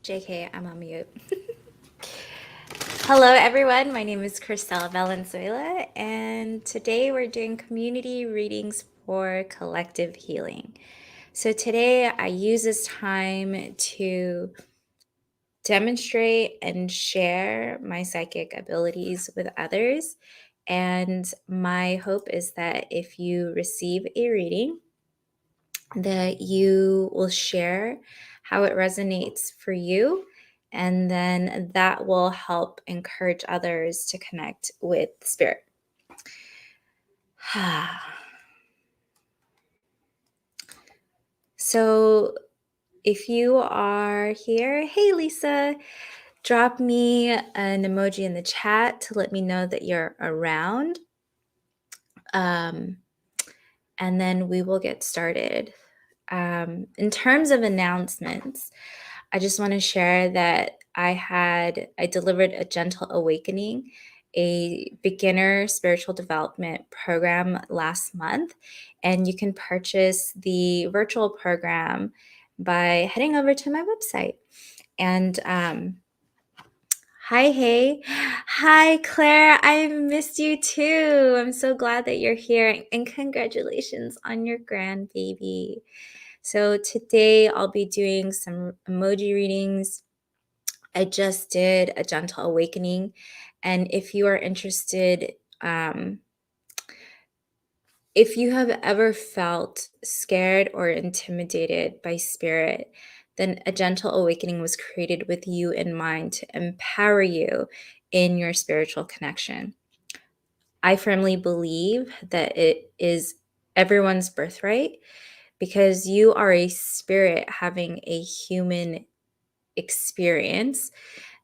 JK, I'm on mute. Hello, everyone. My name is Krisell Valenzuela, and today we're doing community readings for collective healing. So today I use this time to demonstrate and share my psychic abilities with others. And my hope is that if you receive a reading, that you will share how it resonates for you, and then that will help encourage others to connect with spirit. So if you are here, hey Lisa, drop me an emoji in the chat to let me know that you're around. And then we will get started. In terms of announcements, I just want to share that I delivered a Gentle Awakening, a beginner spiritual development program last month, and you can purchase the virtual program by heading over to my website. And hi Claire, I missed you too. I'm so glad that you're here, and congratulations on your grandbaby. So today I'll be doing some emoji readings. I just did a Gentle Awakening, and if you are interested, if you have ever felt scared or intimidated by spirit, then a Gentle Awakening was created with you in mind to empower you in your spiritual connection. I firmly believe that it is everyone's birthright, because you are a spirit having a human experience,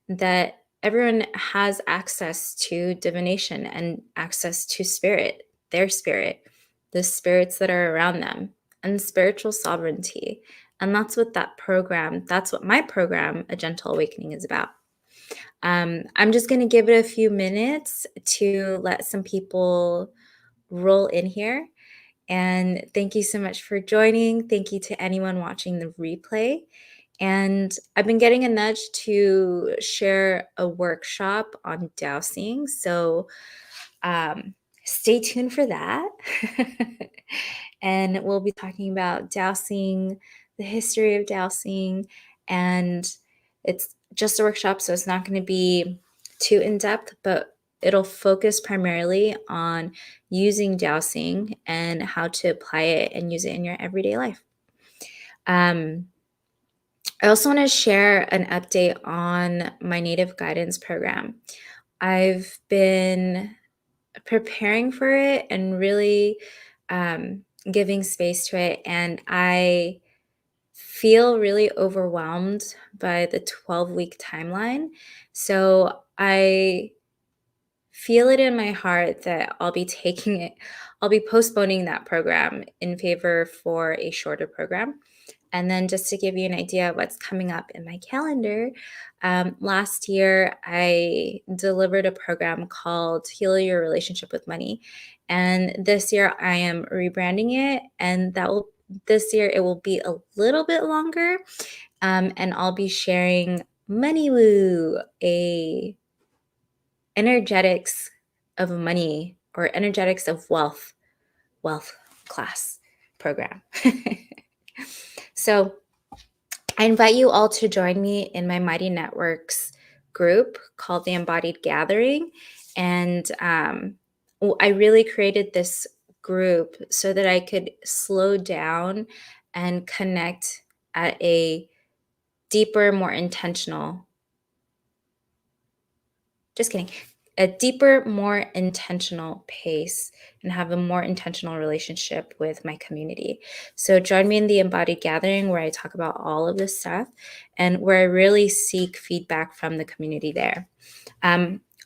that everyone has access to divination and access to spirit, their spirit, the spirits that are around them, and spiritual sovereignty. And that's what my program, A Gentle Awakening, is about. I'm just going to give it a few minutes to let some people roll in here. And thank you so much for joining. Thank you to anyone watching the replay. And I've been getting a nudge to share a workshop on dowsing. So stay tuned for that. And we'll be talking about dowsing, the history of dowsing, and it's just a workshop, so it's not going to be too in-depth, but it'll focus primarily on using dowsing and how to apply it and use it in your everyday life. I also want to share an update on my Native Guidance program. I've been preparing for it and really giving space to it, and I feel really overwhelmed by the 12-week timeline. So I feel it in my heart that I'll be postponing that program in favor for a shorter program. And then just to give you an idea of what's coming up in my calendar, last year I delivered a program called Heal Your Relationship with Money. And this year I am rebranding it, and this year it will be a little bit longer. And I'll be sharing Money Woo, a energetics of money or energetics of wealth class program. So I invite you all to join me in my Mighty Networks group called the Embodied Gathering. And I really created this group so that I could slow down and connect at a deeper, more intentional, more intentional pace, and have a more intentional relationship with my community. So join me in the Embodied Gathering, where I talk about all of this stuff and where I really seek feedback from the community there.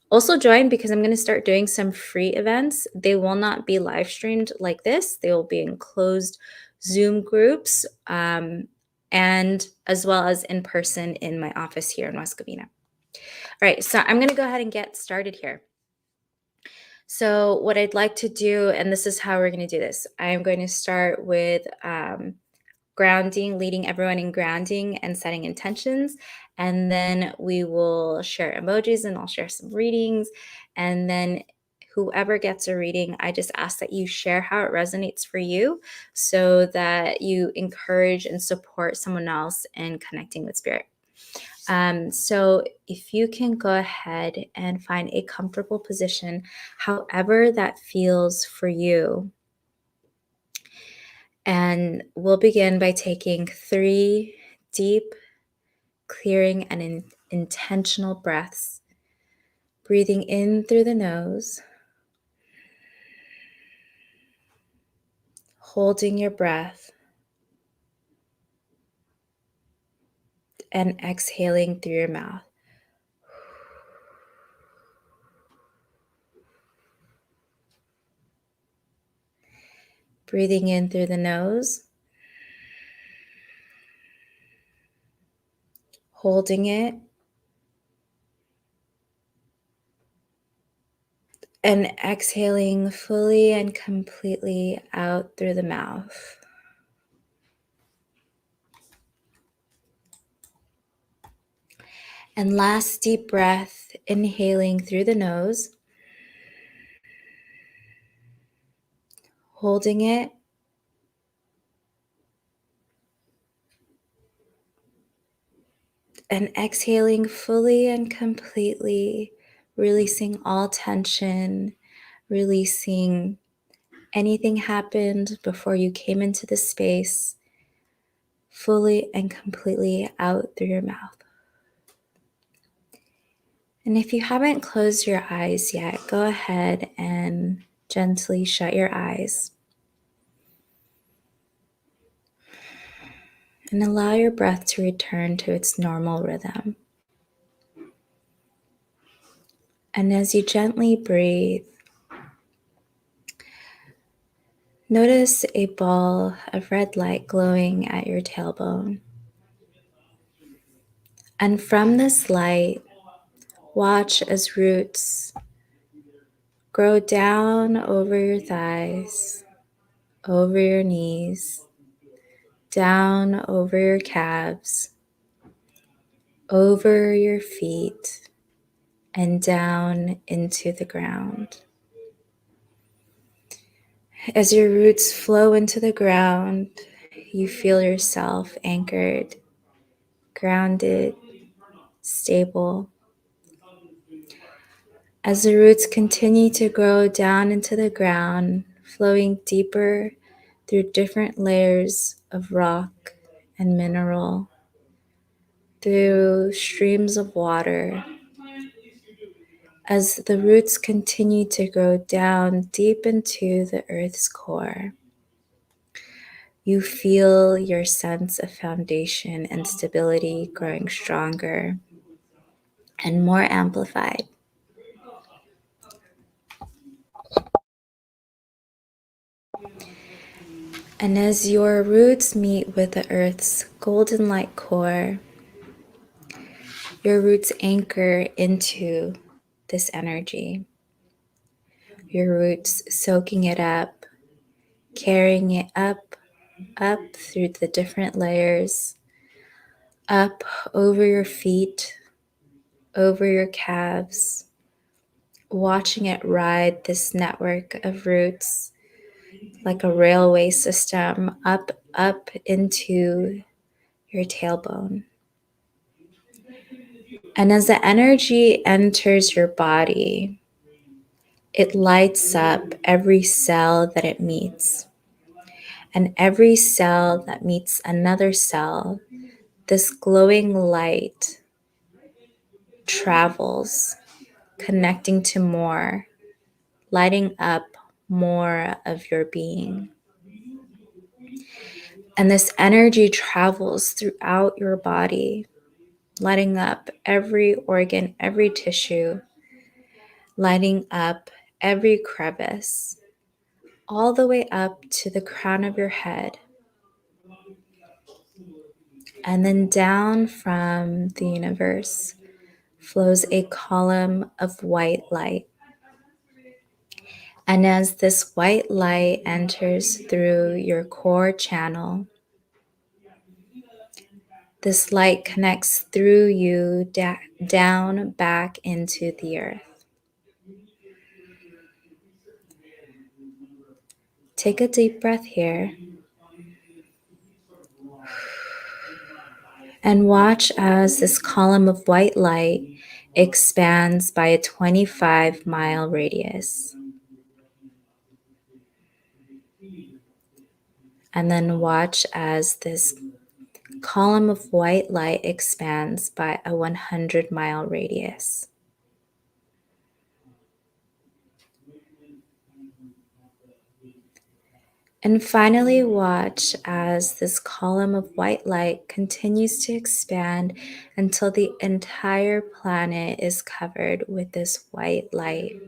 Also join, because I'm going to start doing some free events. They will not be live streamed like this. They will be in closed Zoom groups, and as well as in person in my office here in West Covina. All right, so I'm going to go ahead and get started here. So what I'd like to do, and this is how we're going to do this, I'm going to start with grounding, leading everyone in grounding and setting intentions. And then we will share emojis and I'll share some readings. And then whoever gets a reading, I just ask that you share how it resonates for you so that you encourage and support someone else in connecting with spirit. So if you can go ahead and find a comfortable position, however that feels for you. And we'll begin by taking 3 deep, clearing, and intentional breaths. Breathing in through the nose, holding your breath, and exhaling through your mouth. Breathing in through the nose, holding it, and exhaling fully and completely out through the mouth. And last deep breath, inhaling through the nose, holding it, and exhaling fully and completely, releasing all tension, releasing anything happened before you came into the space, fully and completely out through your mouth. And if you haven't closed your eyes yet, go ahead and gently shut your eyes. And allow your breath to return to its normal rhythm. And as you gently breathe, notice a ball of red light glowing at your tailbone. And from this light, watch as roots grow down over your thighs, over your knees, down over your calves, over your feet, and down into the ground. As your roots flow into the ground, you feel yourself anchored, grounded, stable. As the roots continue to grow down into the ground, flowing deeper through different layers of rock and mineral, through streams of water. As the roots continue to grow down deep into the earth's core, you feel your sense of foundation and stability growing stronger and more amplified. And as your roots meet with the earth's golden light core, your roots anchor into this energy. Your roots soaking it up, carrying it up through the different layers, up over your feet, over your calves, watching it ride this network of roots like a railway system up into your tailbone. And as the energy enters your body, it lights up every cell that it meets. And every cell that meets another cell, this glowing light travels, connecting to more, lighting up more of your being. And this energy travels throughout your body, lighting up every organ, every tissue, lighting up every crevice, all the way up to the crown of your head. And then down from the universe flows a column of white light. And as this white light enters through your core channel, This light connects through you down back into the earth. Take a deep breath here and watch as this column of white light expands by a 25-mile radius. And then watch as this column of white light expands by a 100-mile radius. And finally, watch as this column of white light continues to expand until the entire planet is covered with this white light.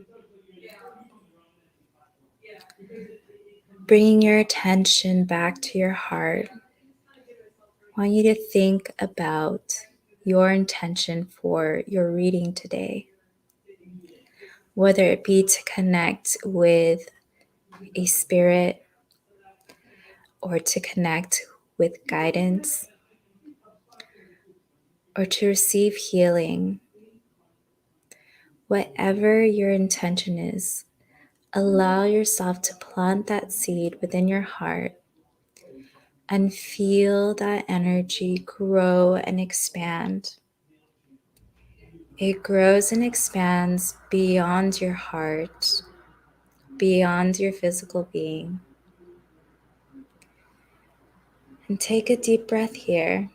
Bringing your attention back to your heart, I want you to think about your intention for your reading today, whether it be to connect with a spirit or to connect with guidance or to receive healing. Whatever your intention is, allow yourself to plant that seed within your heart and feel that energy grow and expand. It grows and expands beyond your heart, beyond your physical being. And take a deep breath here.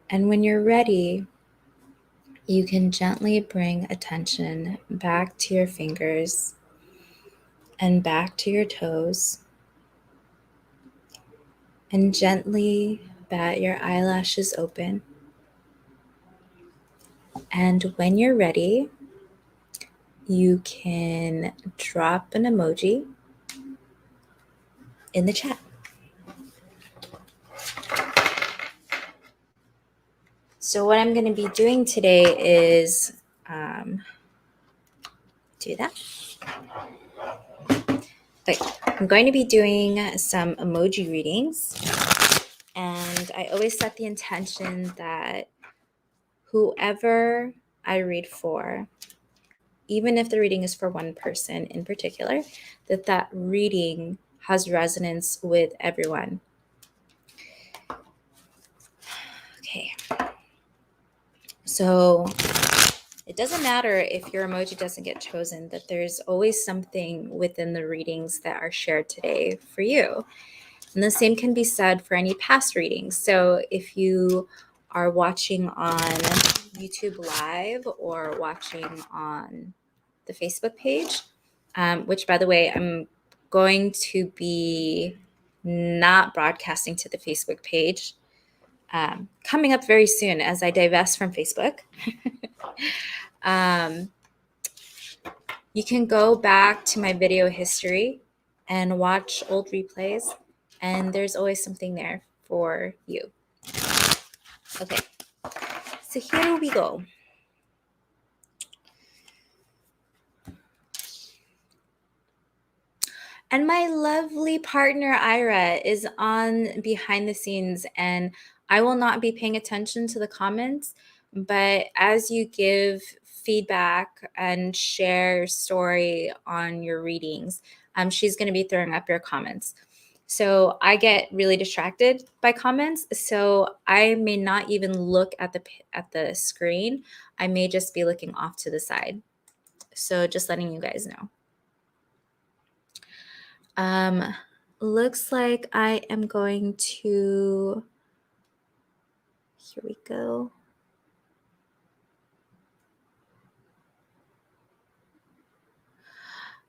And when you're ready, you can gently bring attention back to your fingers and back to your toes. And gently bat your eyelashes open. And when you're ready, you can drop an emoji in the chat. So what I'm going to be doing today is do that. Okay, I'm going to be doing some emoji readings. And I always set the intention that whoever I read for, even if the reading is for one person in particular, that reading has resonance with everyone. Okay. So it doesn't matter if your emoji doesn't get chosen, that there's always something within the readings that are shared today for you. And the same can be said for any past readings. So if you are watching on YouTube Live or watching on the Facebook page, which, by the way, I'm going to be not broadcasting to the Facebook page coming up very soon as I divest from Facebook. You can go back to my video history and watch old replays, and there's always something there for you. Okay, so here we go. And my lovely partner, Ira, is on behind the scenes, and I will not be paying attention to the comments, but as you give feedback and share your story on your readings, she's going to be throwing up your comments. So I get really distracted by comments, so I may not even look at the screen. I may just be looking off to the side. So just letting you guys know. Looks like I am going to, here we go.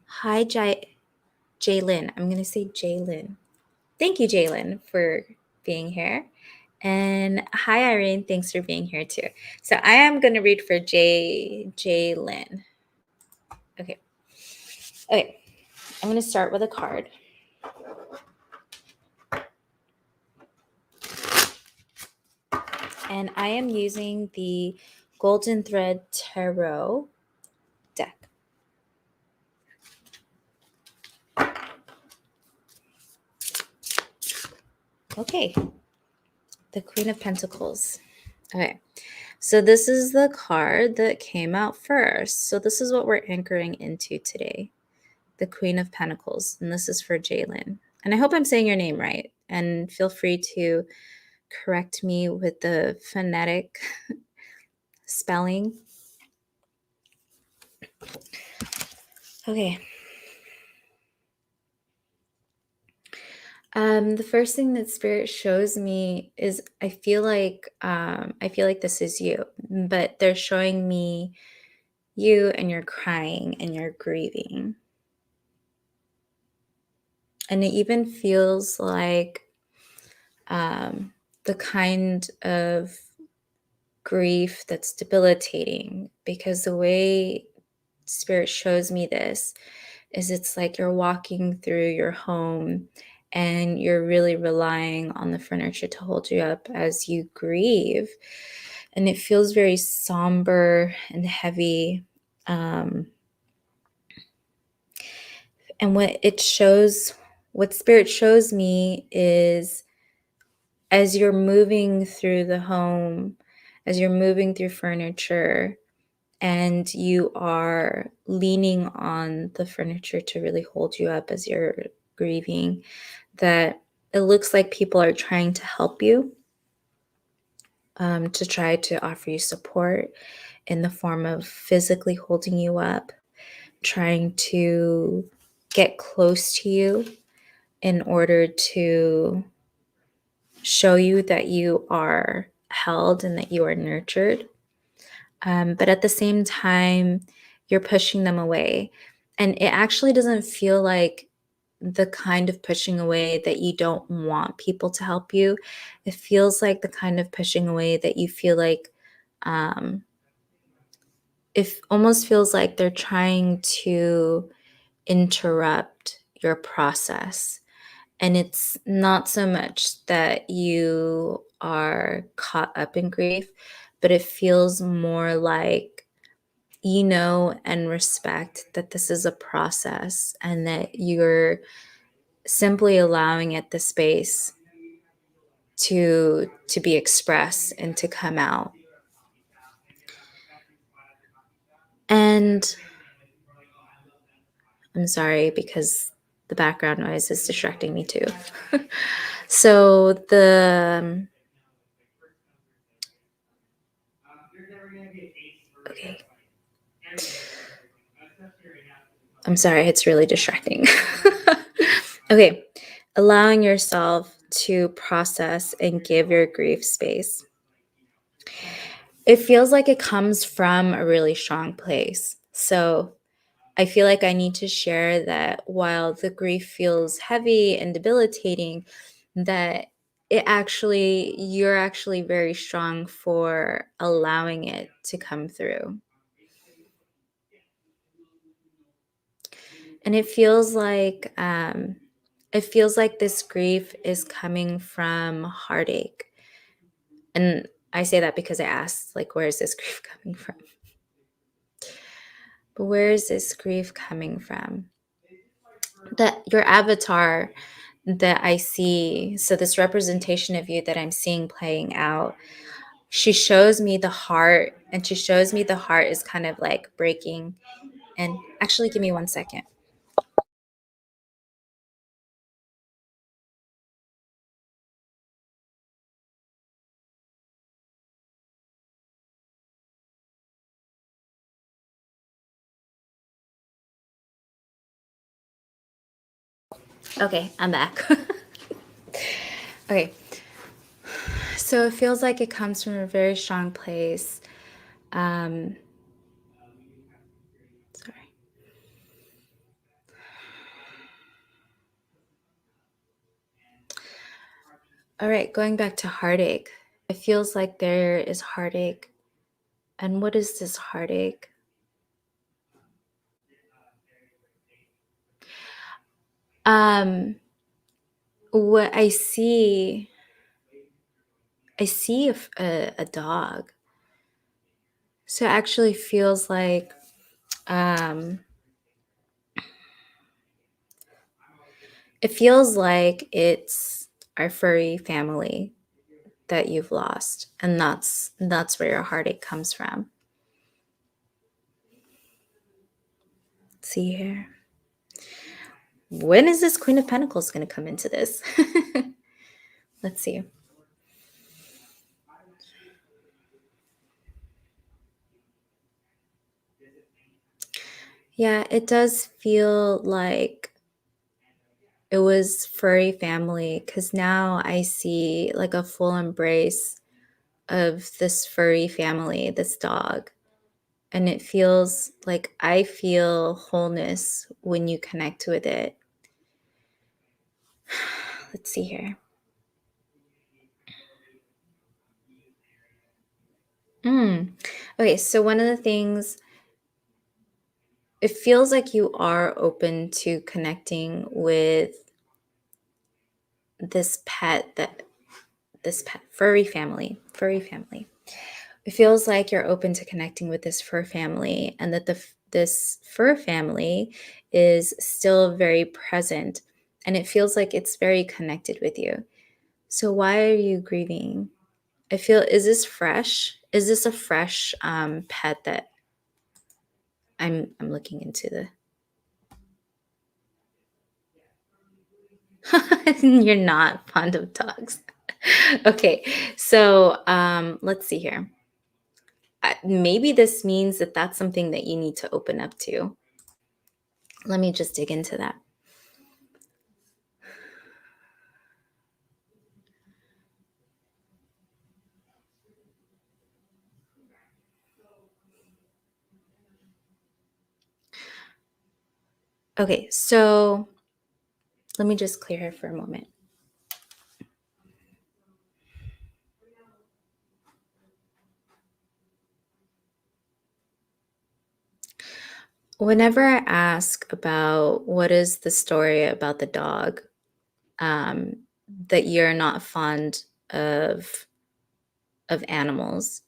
Hi, Jaylin. I'm going to say Jaylin. Thank you, Jaylin, for being here. And hi, Irene. Thanks for being here too. So I am going to read for Jaylin. Okay. Okay. I'm going to start with a card. And I am using the Golden Thread Tarot deck. Okay, the Queen of Pentacles. Okay, so this is the card that came out first. So this is what we're anchoring into today, the Queen of Pentacles, and this is for Jalen. And I hope I'm saying your name right, and feel free to correct me with the phonetic spelling. Okay. The first thing that Spirit shows me is I feel like this is you, but they're showing me you and you're crying and you're grieving. And it even feels like the kind of grief that's debilitating, because the way Spirit shows me this is it's like you're walking through your home and you're really relying on the furniture to hold you up as you grieve. And it feels very somber and heavy. And what Spirit shows me is as you're moving through the home, as you're moving through furniture, and you are leaning on the furniture to really hold you up as you're grieving, that it looks like people are trying to help you, to try to offer you support in the form of physically holding you up, trying to get close to you in order to show you that you are held and that you are nurtured. But at the same time, you're pushing them away. And it actually doesn't feel like the kind of pushing away that you don't want people to help you. It feels like the kind of pushing away that you feel like, it almost feels like they're trying to interrupt your process. And it's not so much that you are caught up in grief, but it feels more like you know and respect that this is a process and that you're simply allowing it the space to be expressed and to come out. And I'm sorry because the background noise is distracting me too. So okay. I'm sorry, it's really distracting. Okay, allowing yourself to process and give your grief space. It feels like it comes from a really strong place. So I feel like I need to share that while the grief feels heavy and debilitating, that you're actually very strong for allowing it to come through. And it feels like this grief is coming from heartache. And I say that because I asked, like, where is this grief coming from? But where is this grief coming from? That your avatar that I see, so this representation of you that I'm seeing playing out, she shows me the heart, and she shows me the heart is kind of like breaking. And actually, give me 1 second. Okay, I'm back. Okay. So it feels like it comes from a very strong place. Sorry. All right, going back to heartache. It feels like there is heartache. And what is this heartache? What I see a dog. So it actually feels like it feels like it's our furry family that you've lost, and that's where your heartache comes from. Let's see here. When is this Queen of Pentacles going to come into this? Let's see. Yeah, it does feel like it was furry family, because now I see like a full embrace of this furry family, this dog. And it feels like I feel wholeness when you connect with it. Let's see here. Okay, so one of the things, it feels like you are open to connecting with this pet, furry family. It feels like you're open to connecting with this fur family, and that this fur family is still very present, and it feels like it's very connected with you. So why are you grieving? I feel, is this fresh? Is this a fresh pet that I'm looking into the You're not fond of dogs. Okay, so let's see here. Maybe this means that that's something that you need to open up to. Let me just dig into that. Okay, so let me just clear here for a moment. Whenever I ask about what is the story about the dog, that you're not fond of animals,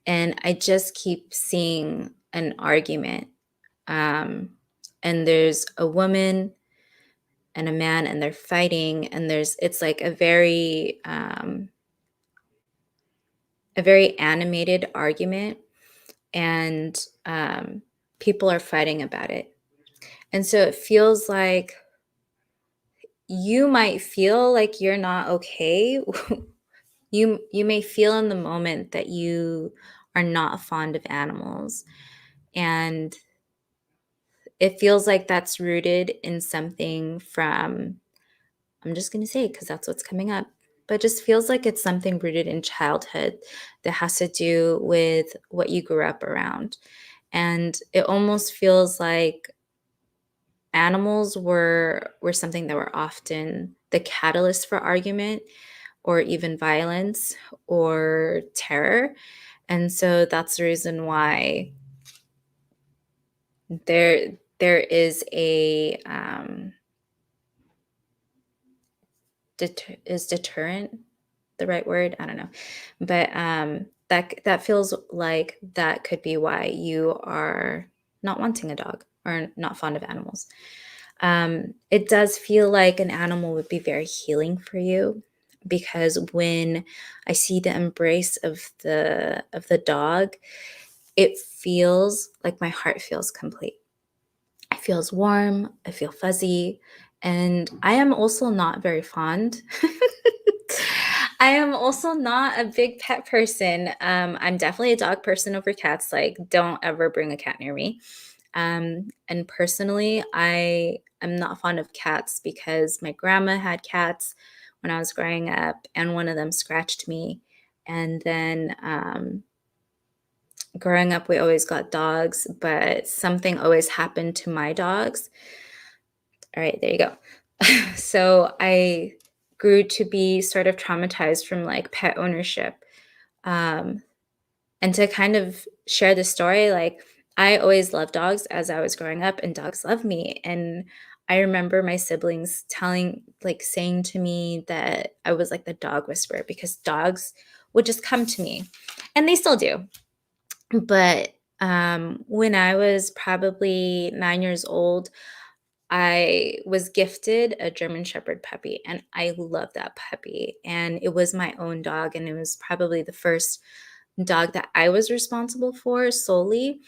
and I just keep seeing an argument. And there's a woman and a man, and they're fighting, and it's like a very animated argument, and people are fighting about it. And so it feels like you might feel like you're not okay. You may feel in the moment that you are not fond of animals, and it feels like that's rooted in something from, I'm just going to say it because that's what's coming up, but it just feels like it's something rooted in childhood that has to do with what you grew up around. And it almost feels like animals were something that were often the catalyst for argument, or even violence or terror. And so that's the reason why there is a is deterrent the right word? I don't know. But that feels like that could be why you are not wanting a dog or not fond of animals. It does feel like an animal would be very healing for you, because when I see the embrace of the dog, it feels like my heart feels complete. It feels warm, I feel fuzzy, and I am also not very fond. I am also not a big pet person. I'm definitely a dog person over cats. Like, don't ever bring a cat near me. And personally, I am not fond of cats because my grandma had cats when I was growing up, and one of them scratched me. And then growing up, we always got dogs, but something always happened to my dogs. All right, there you go. So I grew to be sort of traumatized from like pet ownership. Um, and to kind of share the story, like, I always loved dogs as I was growing up, and dogs love me. And I remember my siblings saying to me that I was like the dog whisperer, because dogs would just come to me, and they still do. But when I was probably 9 years old, I was gifted a German Shepherd puppy, and I love that puppy. And it was my own dog, and it was probably the first dog that I was responsible for solely.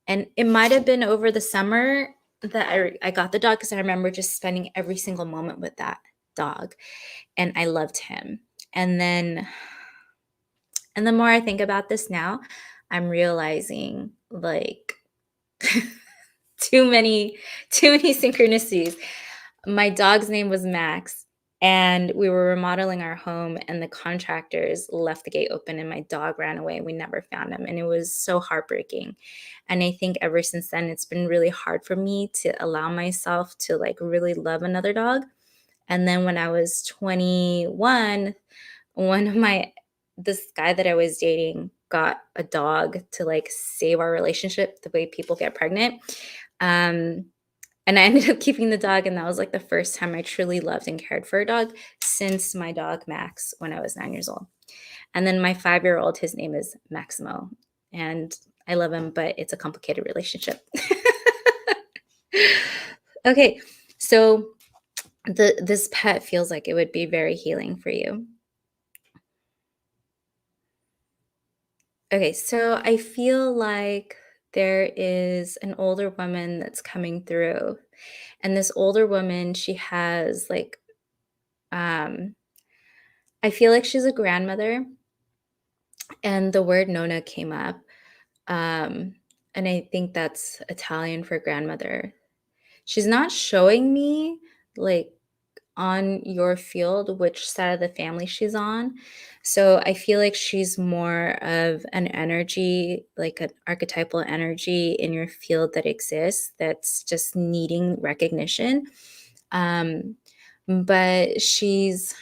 And it might have been over the summer that I got the dog, because I remember just spending every single moment with that dog, and I loved him. And then, and the more I think about this now, I'm realizing like too many, too many synchronicities. My dog's name was Max, and we were remodeling our home, and the contractors left the gate open, and my dog ran away. We never found him, and it was so heartbreaking. And I think ever since then, it's been really hard for me to allow myself to like really love another dog. And then when I was 21, one of my this guy that I was dating got a dog to like save our relationship, the way people get pregnant. Um, and I ended up keeping the dog, and that was like the first time I truly loved and cared for a dog since my dog Max when I was 9 years old. And then my 5-year-old, his name is Maximo, and I love him, but it's a complicated relationship. Okay, so this pet feels like it would be very healing for you. Okay, so I feel like there is an older woman that's coming through. And this older woman, she has like, um, I feel like she's a grandmother, and the word nonna came up. Um, and I think that's Italian for grandmother. She's not showing me like on your field which side of the family she's on. So I feel like she's more of an energy, like an archetypal energy in your field that exists that's just needing recognition. Um, but she's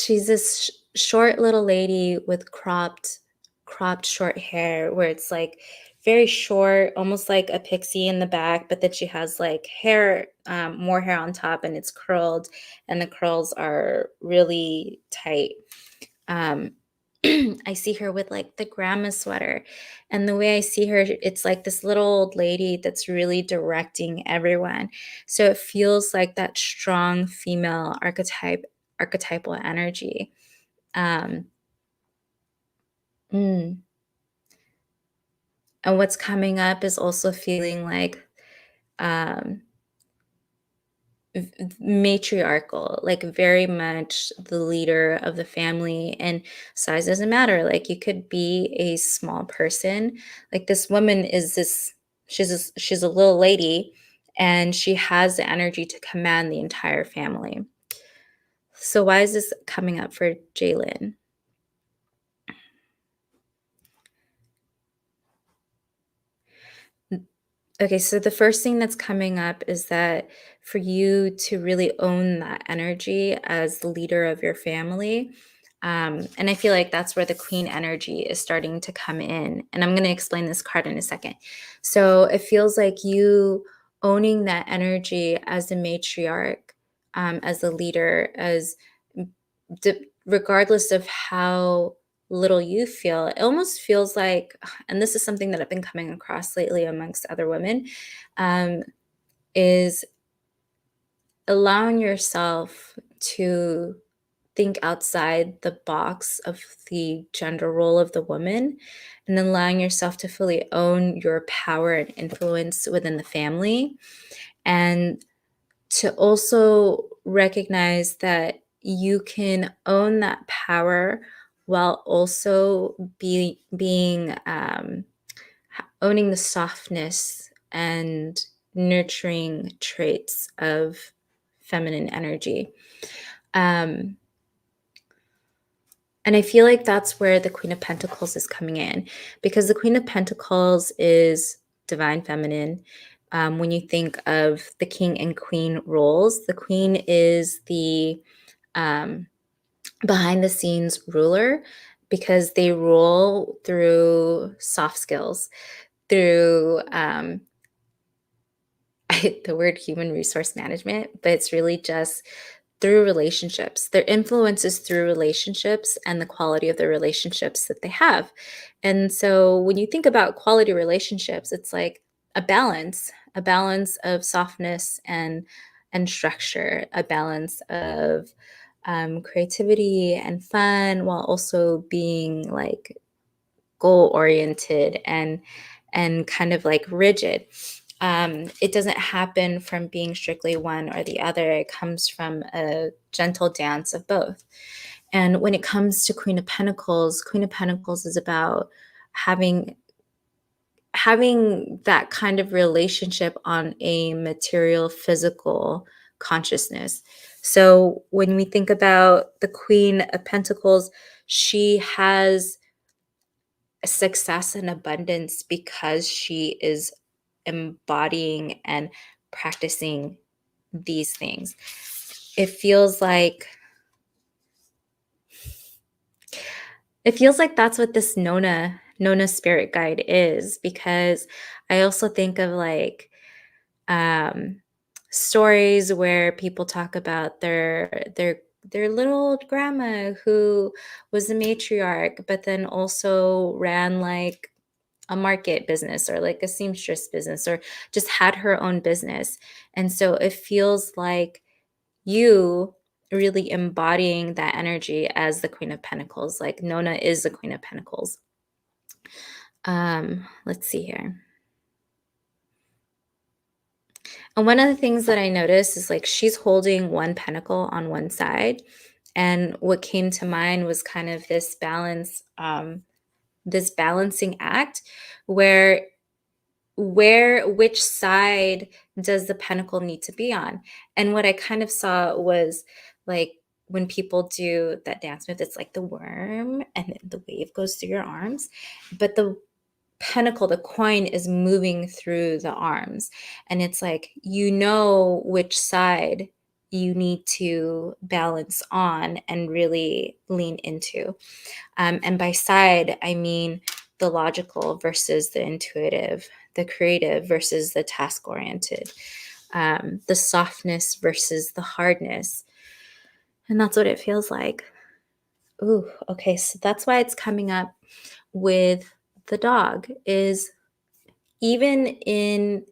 this short little lady with cropped short hair, where it's like very short, almost like a pixie in the back, but then she has like hair, more hair on top, and it's curled, and the curls are really tight. um I see her with like the grandma sweater, and the way I see her, it's like this little old lady that's really directing everyone. So it feels like that strong female archetypal energy. um mm. And what's coming up is also feeling like, um matriarchal, like very much the leader of the family. And size doesn't matter. Like you could be a small person. Like this woman is this, she's a little lady, and she has the energy to command the entire family. So why is this coming up for Jalen? Okay, so the first thing that's coming up is that for you to really own that energy as the leader of your family. And I feel like that's where the queen energy is starting to come in. And I'm going to explain this card in a second. So it feels like you owning that energy as a matriarch, as a leader, as regardless of how little you feel. It almost feels like, and this is something that I've been coming across lately amongst other women, um, is allowing yourself to think outside the box of the gender role of the woman, and then allowing yourself to fully own your power and influence within the family, and to also recognize that you can own that power while also being owning the softness and nurturing traits of feminine energy. Um, and I feel like that's where the Queen of Pentacles is coming in, because the Queen of Pentacles is divine feminine. When you think of the king and queen roles, the queen is the um, behind the scenes ruler, because they rule through soft skills, through the word human resource management, but it's really just through relationships. Their influence is through relationships and the quality of the relationships that they have. And so when you think about quality relationships, it's like a balance of softness and structure, a balance of creativity and fun, while also being like goal oriented and kind of like rigid. It doesn't happen from being strictly one or the other. It comes from a gentle dance of both. And when it comes to Queen of Pentacles is about having that kind of relationship on a material, physical consciousness. So when we think about the Queen of Pentacles, she has success and abundance because she is embodying and practicing these things. It feels like that's what this Nona spirit guide is, because I also think of like stories where people talk about their little grandma who was a matriarch, but then also ran like a market business or like a seamstress business, or just had her own business. And so it feels like you really embodying that energy as the Queen of Pentacles. Like Nona is the Queen of Pentacles. Let's see here. And one of the things that I noticed is like she's holding one pentacle on one side. And what came to mind was kind of this balance, this balancing act where which side does the pentacle need to be on? And what I kind of saw was like when people do that dance move, it's like the worm and then the wave goes through your arms, but the pentacle, the coin, is moving through the arms. And it's like, you know which side you need to balance on and really lean into. And by side, I mean the logical versus the intuitive, the creative versus the task oriented, the softness versus the hardness. And that's what it feels like. Ooh, okay. So that's why it's coming up with the dog, is even in,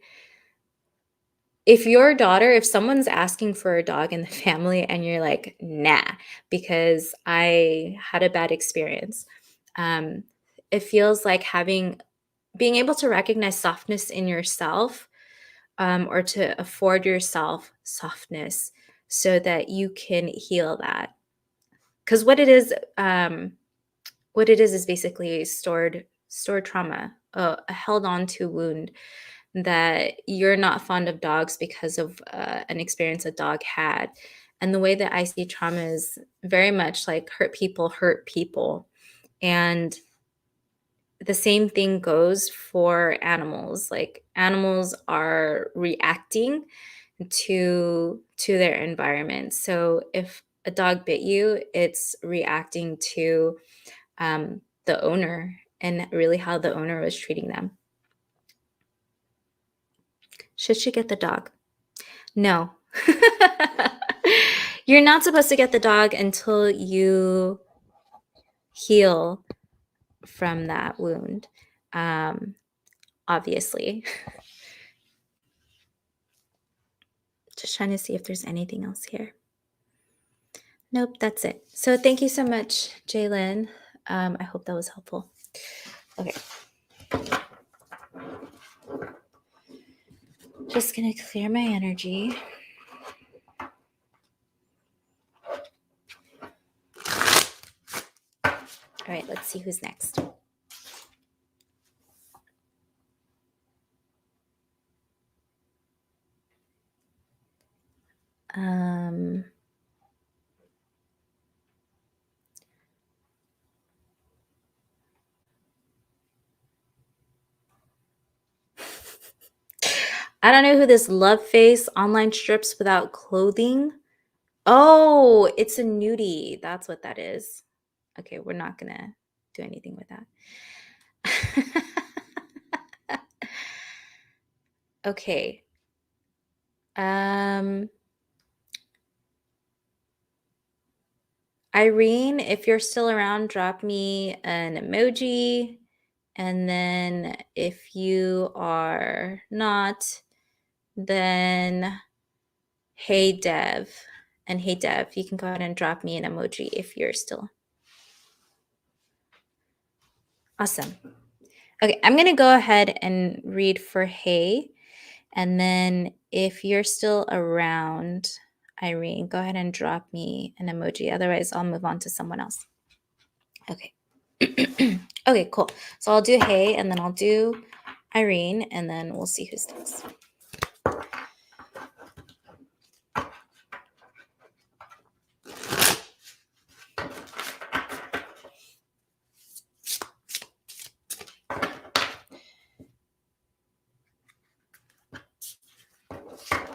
if someone's asking for a dog in the family and you're like, nah, because I had a bad experience, it feels like being able to recognize softness in yourself, or to afford yourself softness so that you can heal that. Because what it is basically stored trauma, a held on to wound, that you're not fond of dogs because of an experience a dog had. And the way that I see trauma is very much like hurt people. And the same thing goes for animals. Like animals are reacting to their environment. So if a dog bit you, it's reacting to the owner and really how the owner was treating them. Should she get the dog? No. You're not supposed to get the dog until you heal from that wound. Obviously. Just trying to see if there's anything else here. Nope, that's it. So thank you so much, Jalen. I hope that was helpful. Okay. Just gonna clear my energy. All right, let's see who's next. I don't know who this love face online strips without clothing. Oh, it's a nudie. That's what that is. Okay, we're not gonna do anything with that. Okay. Irene, if you're still around, drop me an emoji And then if you are not, then hey Dev. And hey Dev, you can go ahead and drop me an emoji if you're still. Awesome. Okay, I'm going to go ahead and read for hey. And then if you're still around, Irene, go ahead and drop me an emoji. Otherwise, I'll move on to someone else. Okay. Okay, cool. So I'll do hey, and then I'll do Irene, and then we'll see who sticks.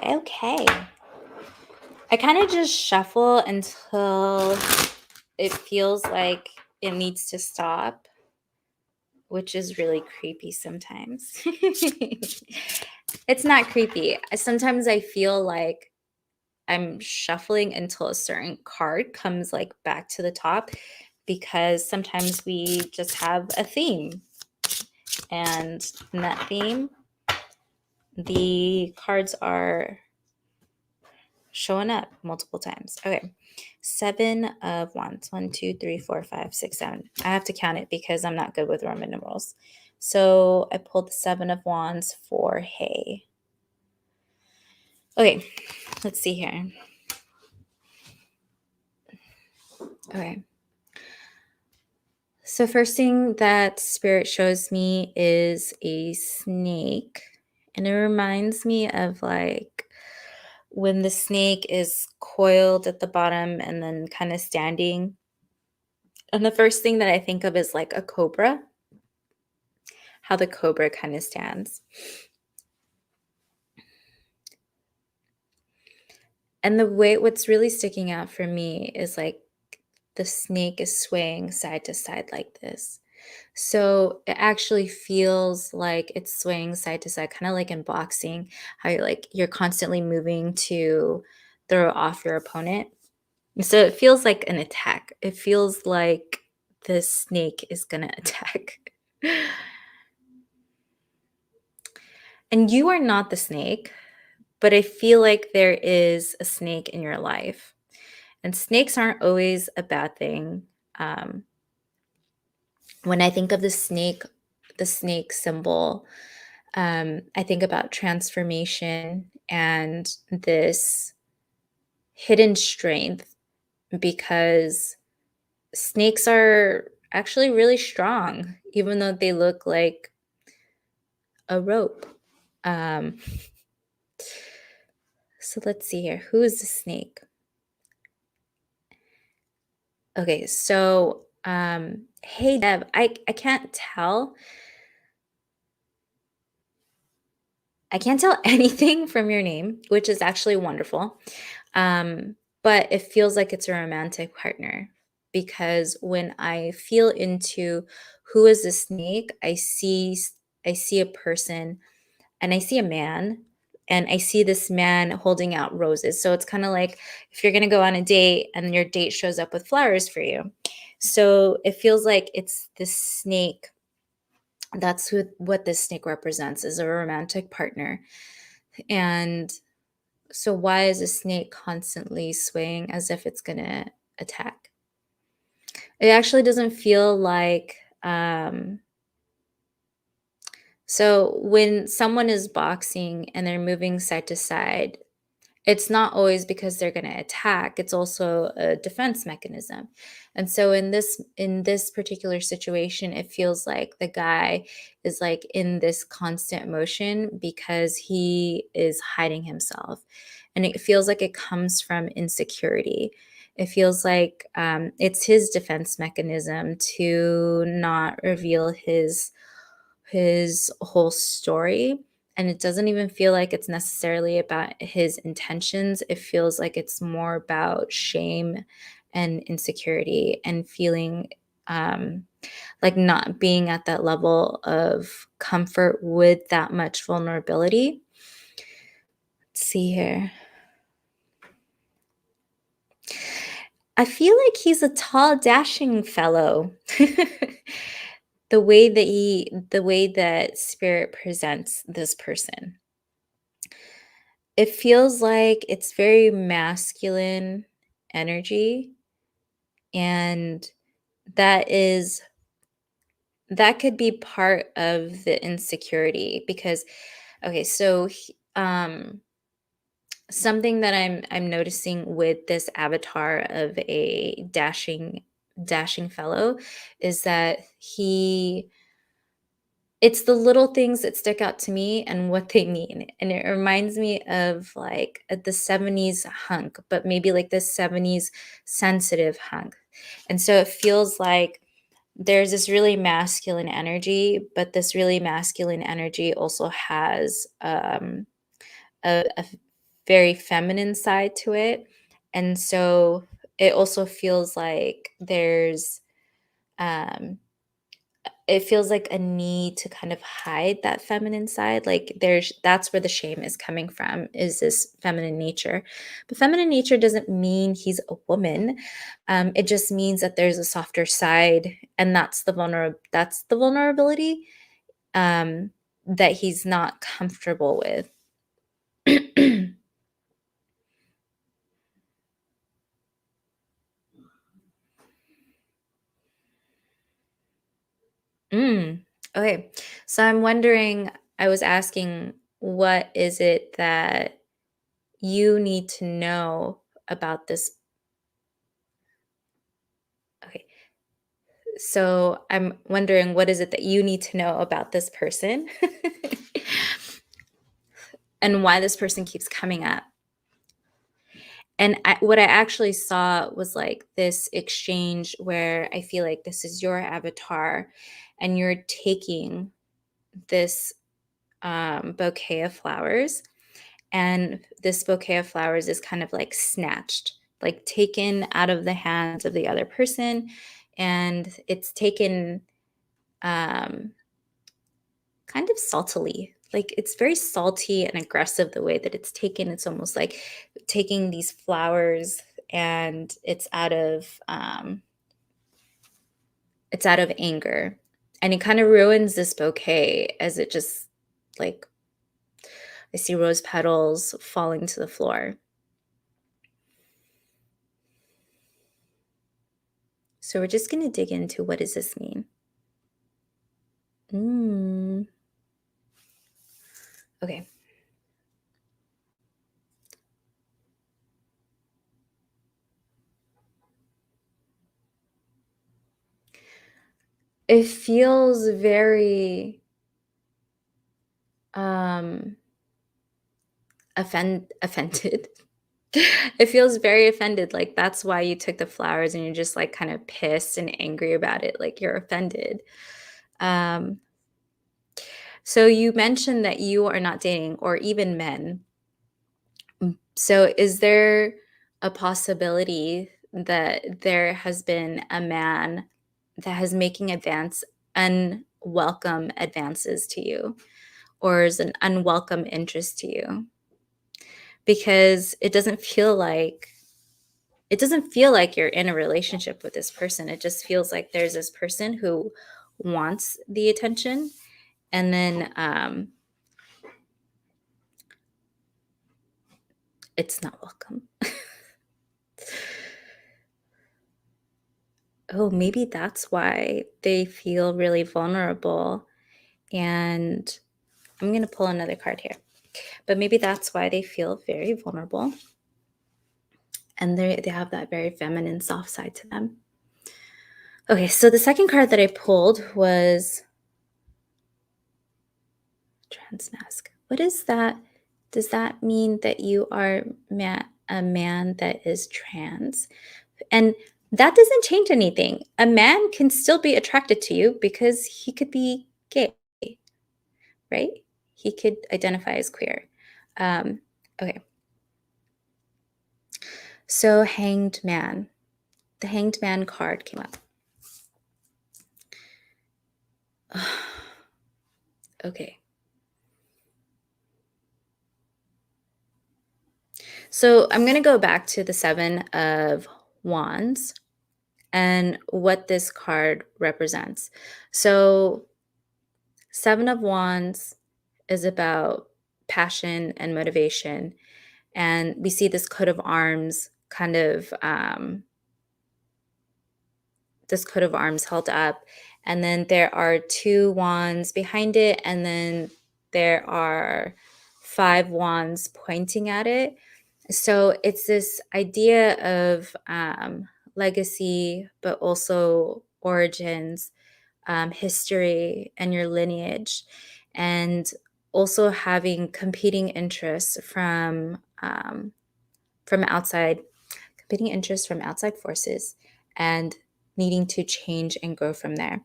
Okay. I kind of just shuffle until it feels like it needs to stop, which is really creepy sometimes. It's not creepy. Sometimes I feel like I'm shuffling until a certain card comes like back to the top, because sometimes we just have a theme, and in that theme, the cards are showing up multiple times. Okay. 7 of Wands. 1, 2, 3, 4, 5, 6, 7. I have to count it because I'm not good with Roman numerals. So I pulled the 7 of Wands for hey. Okay. Let's see here. Okay. So first thing that Spirit shows me is a snake. And it reminds me of like when the snake is coiled at the bottom and then kind of standing. And the first thing that I think of is like a cobra, how the cobra kind of stands. And the way what's really sticking out for me is like the snake is swaying side to side like this. So it actually feels like it's swaying side to side, kind of like in boxing, how you're constantly moving to throw off your opponent. So it feels like an attack. It feels like the snake is going to attack. And you are not the snake, but I feel like there is a snake in your life. And snakes aren't always a bad thing. When I think of the snake symbol, I think about transformation and this hidden strength, because snakes are actually really strong, even though they look like a rope. So let's see here. Who is the snake? Okay, so hey Deb, I can't tell. I can't tell anything from your name, which is actually wonderful. But it feels like it's a romantic partner, because when I feel into who is the snake, I see a person, and I see a man, and I see this man holding out roses. So it's kind of like if you're going to go on a date and your date shows up with flowers for you. So it feels like it's this snake. That's what this snake represents, is a romantic partner. And so why is a snake constantly swaying as if it's going to attack? It actually doesn't feel like so when someone is boxing and they're moving side to side, it's not always because they're going to attack. It's also a defense mechanism. And so in this particular situation, it feels like the guy is like in this constant motion because he is hiding himself. And it feels like it comes from insecurity. It feels like it's his defense mechanism to not reveal his whole story. And it doesn't even feel like it's necessarily about his intentions. It feels like it's more about shame and insecurity and feeling like not being at that level of comfort with that much vulnerability. Let's see here. I feel like he's a tall, dashing fellow. the way that spirit presents this person, it feels like it's very masculine energy, and that is that could be part of the insecurity because okay, so something that I'm noticing with this avatar of a dashing fellow is that it's the little things that stick out to me and what they mean. And it reminds me of like the 70s hunk, but maybe like the 70s sensitive hunk. And so it feels like there's this really masculine energy, but this really masculine energy also has a very feminine side to it. And so it also feels like um, it feels like a need to kind of hide that feminine side. Like that's where the shame is coming from, is this feminine nature. But feminine nature doesn't mean he's a woman. It just means that there's a softer side, and that's the vulnerability um, that he's not comfortable with. Mm, okay. So I'm wondering, I was asking, what is it that you need to know about this? Okay. So I'm wondering, what is it that you need to know about this person and why this person keeps coming up? And what I actually saw was like this exchange where I feel like this is your avatar and you're taking this bouquet of flowers, and this bouquet of flowers is kind of like snatched, like taken out of the hands of the other person, and it's taken um, kind of saltily. Like it's very salty and aggressive the way that it's taken. It's almost like taking these flowers, and it's out of anger, and it kind of ruins this bouquet as it just like I see rose petals falling to the floor. So we're just going to dig into, what does this mean? Mm. Okay. It feels very um offended. It feels very offended, like that's why you took the flowers and you're just like kind of pissed and angry about it, like you're offended. Um so you mentioned that you are not dating, or even men. So is there a possibility that there has been a man that has making unwelcome advances to you, or is an unwelcome interest to you? Because it doesn't feel like you're in a relationship with this person. It just feels like there's this person who wants the attention, and then it's not welcome. Oh, maybe that's why they feel really vulnerable. And I'm going to pull another card here. But maybe that's why they feel very vulnerable, and they have that very feminine, soft side to them. Okay, so the second card that I pulled was Transmask. What is that? Does that mean that you are a man that is trans? And that doesn't change anything. A man can still be attracted to you because he could be gay, right? He could identify as queer. Okay, so Hanged Man. The Hanged Man card came up. Okay. So I'm going to go back to the Seven of Wands, and what this card represents. So, Seven of Wands is about passion and motivation. And we see this coat of arms kind of, this coat of arms held up. And then there are two wands behind it. And then there are five wands pointing at it. So it's this idea of legacy, but also origins, history, and your lineage, and also having competing interests from outside, competing interests from outside forces, and needing to change and grow from there.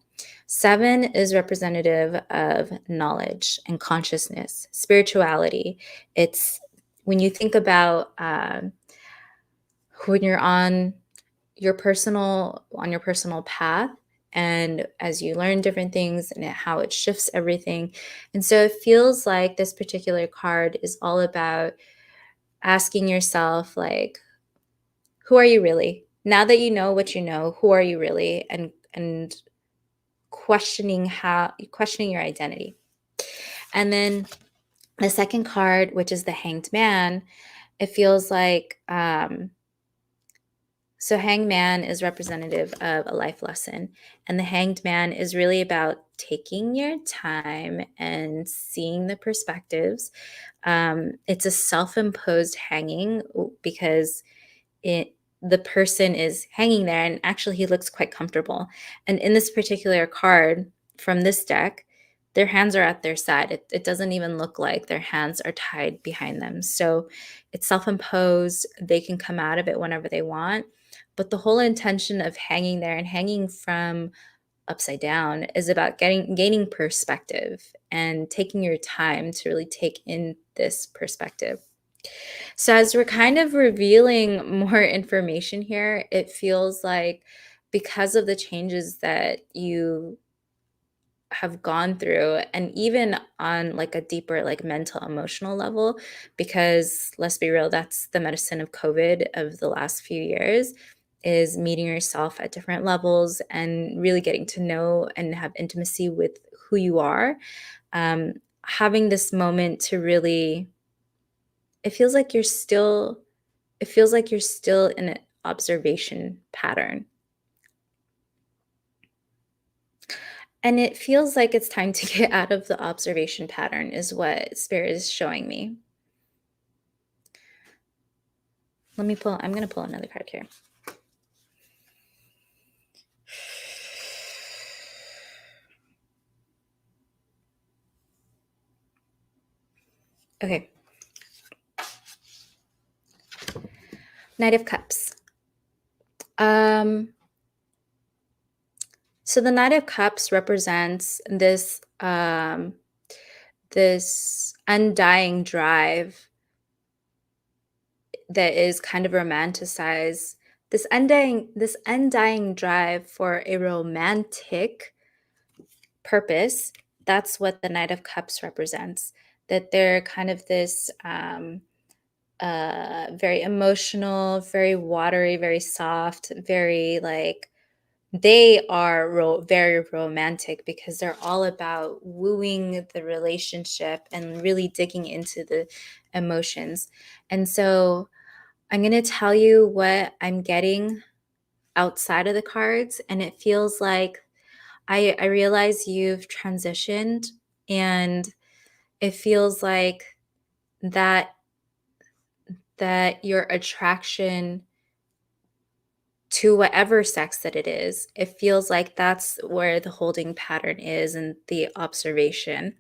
Seven is representative of knowledge and consciousness, spirituality. It's when you think about when you're on your personal path, and as you learn different things and how it shifts everything. And so it feels like this particular card is all about asking yourself, like, who are you really? Now that you know what you know, who are you really? And questioning your identity. And then the second card, which is the Hanged Man, it feels like so Hanged Man is representative of a life lesson, and the Hanged Man is really about taking your time and seeing the perspectives. It's a self-imposed hanging because the person is hanging there, and actually he looks quite comfortable. And in this particular card from this deck, their hands are at their side. It doesn't even look like their hands are tied behind them. So it's self-imposed. They can come out of it whenever they want. But the whole intention of hanging there and hanging from upside down is about gaining perspective and taking your time to really take in this perspective. So as we're kind of revealing more information here, it feels like because of the changes that you have gone through, and even on like a deeper, like mental, emotional level, because let's be real, that's the medicine of COVID of the last few years, is meeting yourself at different levels and really getting to know and have intimacy with who you are. Having this moment to really, it feels like you're still in an observation pattern. And it feels like it's time to get out of the observation pattern is what Spirit is showing me. I'm going to pull another card here. Okay. Knight of Cups. So the Knight of Cups represents this this undying drive that is kind of romanticized. This undying drive for a romantic purpose. That's what the Knight of Cups represents. That they're kind of this very emotional, very watery, very soft, very like, they are very romantic because they're all about wooing the relationship and really digging into the emotions. And so I'm going to tell you what I'm getting outside of the cards, and it feels like I realize you've transitioned, and it feels like that your attraction to whatever sex that it is, it feels like that's where the holding pattern is and the observation.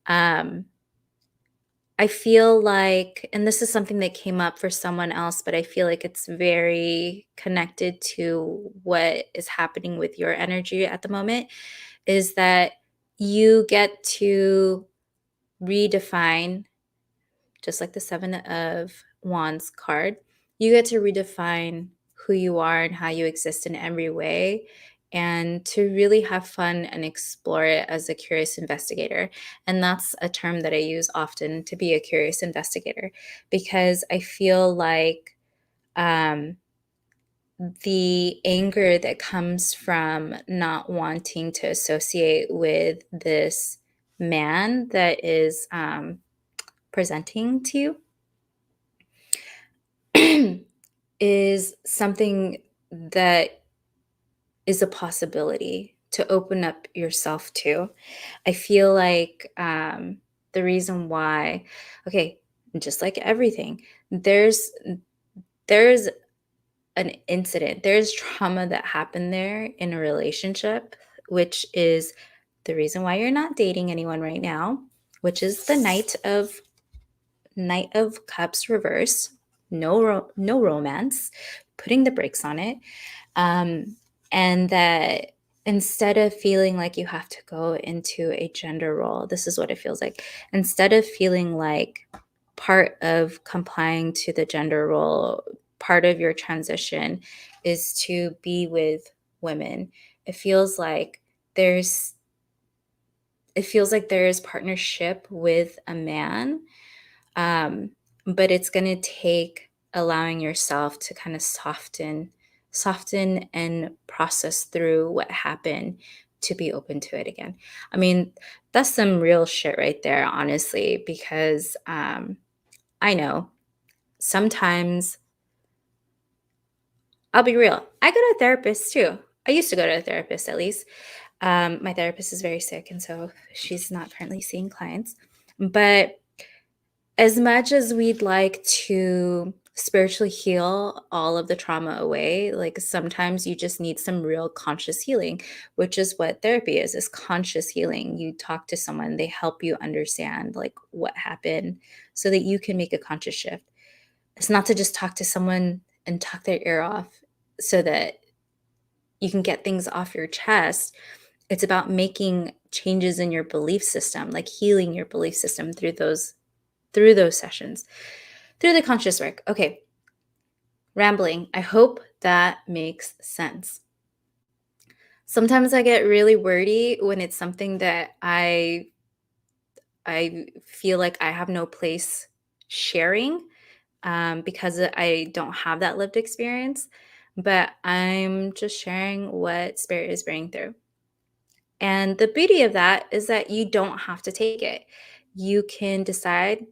I feel like, and this is something that came up for someone else, but I feel like it's very connected to what is happening with your energy at the moment, is that you get to redefine, just like the Seven of Wands card, you get to redefine who you are and how you exist in every way, and to really have fun and explore it as a curious investigator. And that's a term that I use often, to be a curious investigator, because I feel like the anger that comes from not wanting to associate with this man that is presenting to you is something that is a possibility to open up yourself to. I feel like the reason why, okay, just like everything, there's an incident, there's trauma that happened there in a relationship, which is the reason why you're not dating anyone right now, which is the Knight of Cups reverse. No romance, putting the brakes on it. And that instead of feeling like you have to go into a gender role, this is what it feels like. Instead of feeling like part of complying to the gender role, part of your transition is to be with women. It feels like there's partnership with a man, but it's going to take allowing yourself to kind of soften and process through what happened to be open to it again. I mean, that's some real shit right there, honestly, because I know sometimes, I'll be real, I go to a therapist too. I used to go to a therapist, at least. My therapist is very sick, and so she's not currently seeing clients. But as much as we'd like to spiritually heal all of the trauma away, like sometimes you just need some real conscious healing, which is what therapy is conscious healing. You talk to someone, they help you understand like what happened so that you can make a conscious shift. It's not to just talk to someone and talk their ear off so that you can get things off your chest. It's about making changes in your belief system, like healing your belief system through those sessions, through the conscious work. Okay, rambling. I hope that makes sense. Sometimes I get really wordy when it's something that I feel like I have no place sharing, because I don't have that lived experience, but I'm just sharing what spirit is bringing through. And the beauty of that is that you don't have to take it. You can decide,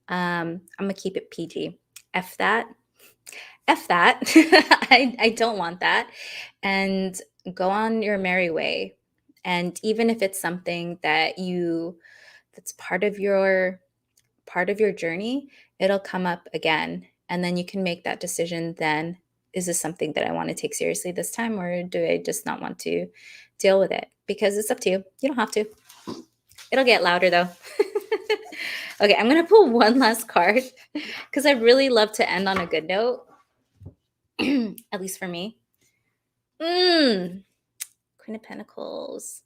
I'm gonna keep it PG. F that. F that. I don't want that. And go on your merry way. And even if it's something that's part of your journey, it'll come up again. And then you can make that decision then. Is this something that I want to take seriously this time, or do I just not want to deal with it? Because it's up to you. You don't have to. It'll get louder though. Okay, I'm going to pull one last card because I really love to end on a good note, at least for me. Queen of Pentacles.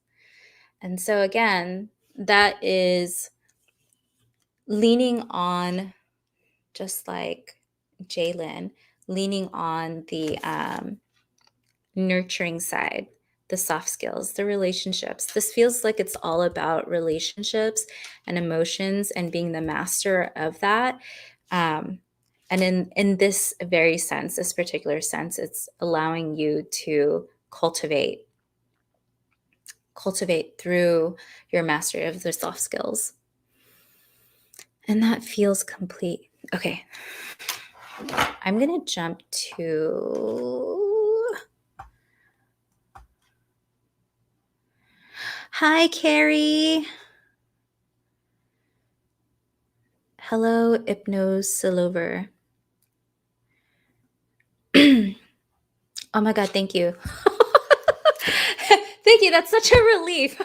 And so again, that is leaning on, just like Jalen, leaning on the nurturing side, the soft skills, the relationships. This feels like it's all about relationships and emotions and being the master of that. And in this very sense, this particular sense, it's allowing you to cultivate through your mastery of the soft skills. And that feels complete. Okay. I'm going to jump to... Hi, Carrie. Hello, Hypnosolover. Oh my God, thank you. Thank you. That's such a relief.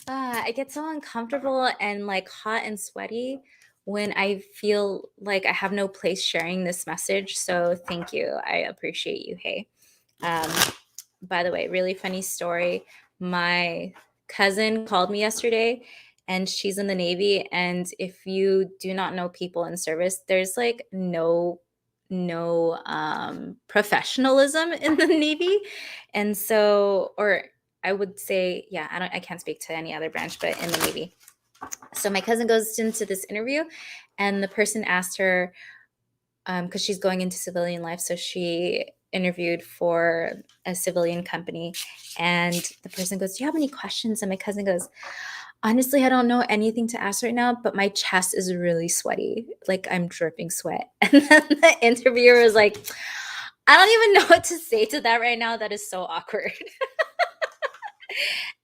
I get so uncomfortable and like hot and sweaty when I feel like I have no place sharing this message. So thank you. I appreciate you. Hey. By the way, really funny story. My cousin called me yesterday and she's in the Navy. And if you do not know people in service, there's like no professionalism in the Navy. And so, or I would say, yeah, I can't speak to any other branch, but in the Navy. So my cousin goes into this interview and the person asked her, because she's going into civilian life. So she interviewed for a civilian company, and the person goes, "Do you have any questions?" And my cousin goes, "Honestly, I don't know anything to ask right now, but my chest is really sweaty. Like I'm dripping sweat." And then the interviewer was like, "I don't even know what to say to that right now. That is so awkward."